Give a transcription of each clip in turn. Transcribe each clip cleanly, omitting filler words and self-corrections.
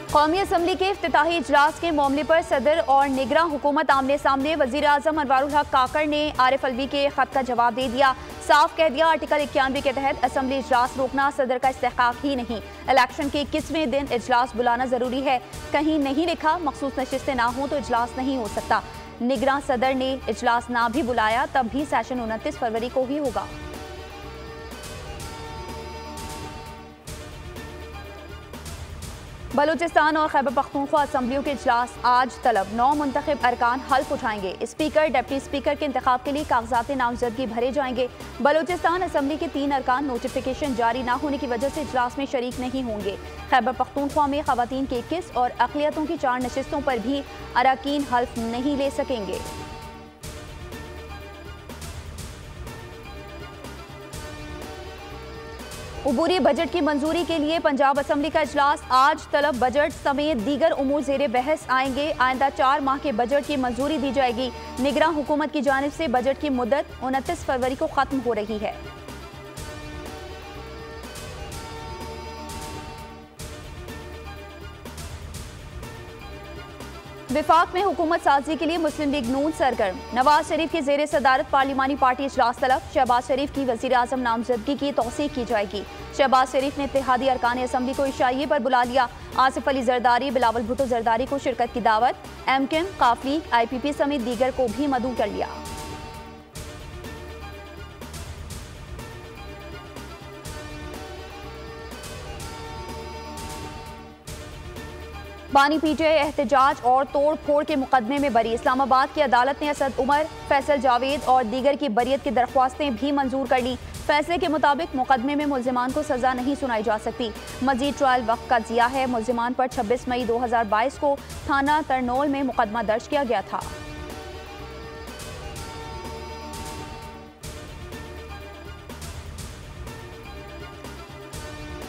कौमी असम्बली के इफ्तिताही इजलास के मामले पर सदर और निगरां हुकूमत आमने सामने। वजीर आजम अनवारुल हक काकड़ ने आरिफ अलवी के खत का जवाब दे दिया। साफ कह दिया, आर्टिकल 91 के तहत असम्बली इजलास रोकना सदर का इस्तेहकाक ही नहीं। इलेक्शन के 21वें दिन इजलास बुलाना जरूरी है। कहीं नहीं लिखा मखसूस नशिस्तें ना हो तो इजलास नहीं हो सकता। निगरां सदर ने इजलास ना भी बुलाया तब भी सेशन 29 फरवरी को ही होगा। बलूचिस्तान और खैबर पख्तूनख्वा असम्बलियों के इजलास आज तलब। 9 मुंतखब अरकान हल्फ उठाएंगे। स्पीकर, डिप्टी स्पीकर के इंतखाब के लिए कागजात नामजदगी भरे जाएंगे। बलूचिस्तान असम्बली के 3 अरकान नोटिफिकेशन जारी न होने की वजह से इजलास में शरीक नहीं होंगे। खैबर पख्तूनख्वा में खवातीन के 21 और अक़लियतों की 4 नशिस्तों पर भी अरकान हल्फ नहीं ले सकेंगे। उबूरी बजट की मंजूरी के लिए पंजाब असम्बली का इजलास आज तलब। बजट समेत दीगर उमूर ज़ेरे बहस आएंगे। आइंदा 4 माह के बजट की मंजूरी दी जाएगी। निगरां हुकूमत की जानिब से बजट की मुद्दत 29 फरवरी को खत्म हो रही है। विफाक में हुकूमत साजी के लिए मुस्लिम लीग नून सरगर्म। नवाज शरीफ की जेर सदारत पार्लिमानी पार्टी इजलास तलब। शहबाज शरीफ की वजीर आजम नामजदगी की तौसीक की जाएगी। शहबाज शरीफ ने इत्तेहादी अरकान असम्बली को इशाइये पर बुला लिया। आसिफ अली जरदारी, बिलावल भुट्टो जरदारी को शिरकत की दावत। एमकेएम, काफली, IPP समेत दीगर को भी मदऊ कर लिया। बानी PTI एहतजाज और तोड़ फोड़ के मुकदमे में बरी। इस्लामाबाद की अदालत ने असद उमर, फैसल जावेद और दीगर की बरियत की दरख्वास्तें भी मंजूर कर ली। फैसले के मुताबिक मुकदमे में मुल्जिमान को सजा नहीं सुनाई जा सकती। मजीद ट्रायल वक्त का जिया है। मुल्जिमान पर 26 मई 2022 को थाना तरनोल में मुकदमा दर्ज किया गया था।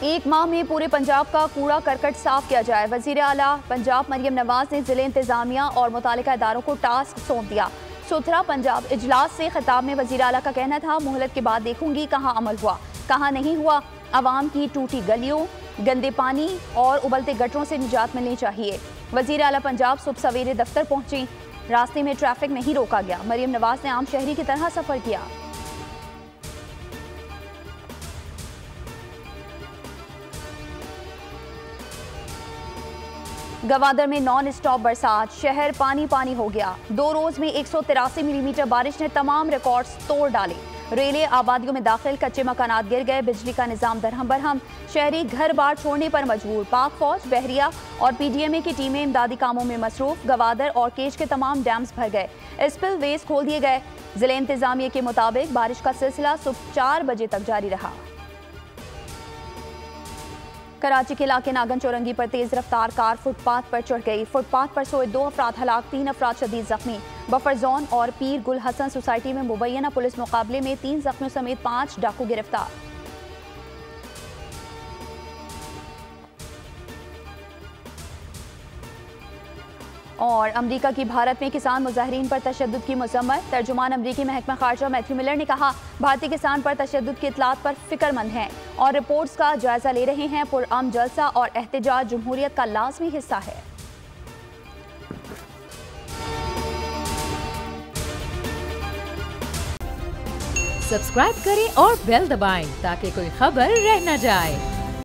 एक माह में पूरे पंजाब का कूड़ा करकट साफ किया जाए। वजीर आला पंजाब मरियम नवाज ने जिले इंतजामिया और मुतालिका इदारों को टास्क सौंप दिया। सुथरा पंजाब इजलास से खिताब में वजीर आला का कहना था, मोहलत के बाद देखूंगी कहाँ अमल हुआ कहाँ नहीं हुआ। आवाम की टूटी गलियों, गंदे पानी और उबलते गटरों से निजात मिलनी चाहिए। वजीर आला पंजाब सुबह सवेरे दफ्तर पहुंची। रास्ते में ट्रैफिक नहीं रोका गया। मरियम नवाज ने आम शहरी की तरह सफर किया। गवादर में नॉन स्टॉप बरसात, शहर पानी पानी हो गया। 2 रोज में 183 मिलीमीटर बारिश ने तमाम रिकॉर्ड्स तोड़ डाले। रेले आबादियों में दाखिल, कच्चे मकानात गिर गए, बिजली का निजाम दरहम बरहम। शहरी घर बार छोड़ने पर मजबूर। पाक फौज, बहरिया और PDMA की टीमें इमदादी कामों में मसरूफ। गवादर और केज के तमाम डैम्स भर गए। स्पिल वेज खोल दिए गए। जिले इंतजामिया के मुताबिक बारिश का सिलसिला सुबह 4 बजे तक जारी रहा। कराची के इलाके नागन चौरंगी पर तेज रफ्तार कार फुटपाथ पर चढ़ गई। फुटपाथ पर सोए 2 अफराद हलाक, 3 अफराद शदीद जख्मी। बफर जोन और पीर गुल हसन सोसाइटी में मुबैना पुलिस मुकाबले में 3 जख्मियों समेत 5 डाकू गिरफ्तार। और अमरीका की भारत में किसान मुजाहिरीन पर तशद्दुद की मजम्मत। तर्जुमान अमरीकी महकमा खारजा मैथ्यू मिलर ने कहा, भारतीय किसान पर तशद्दुद की इतलात पर फिक्रमंद हैं और रिपोर्ट्स का जायजा ले रहे हैं। पुरअमन जलसा और एहतजाज जमहूरियत का लाजमी हिस्सा है। सब्सक्राइब करें और बेल दबाएं ताकि कोई खबर रह न जाए।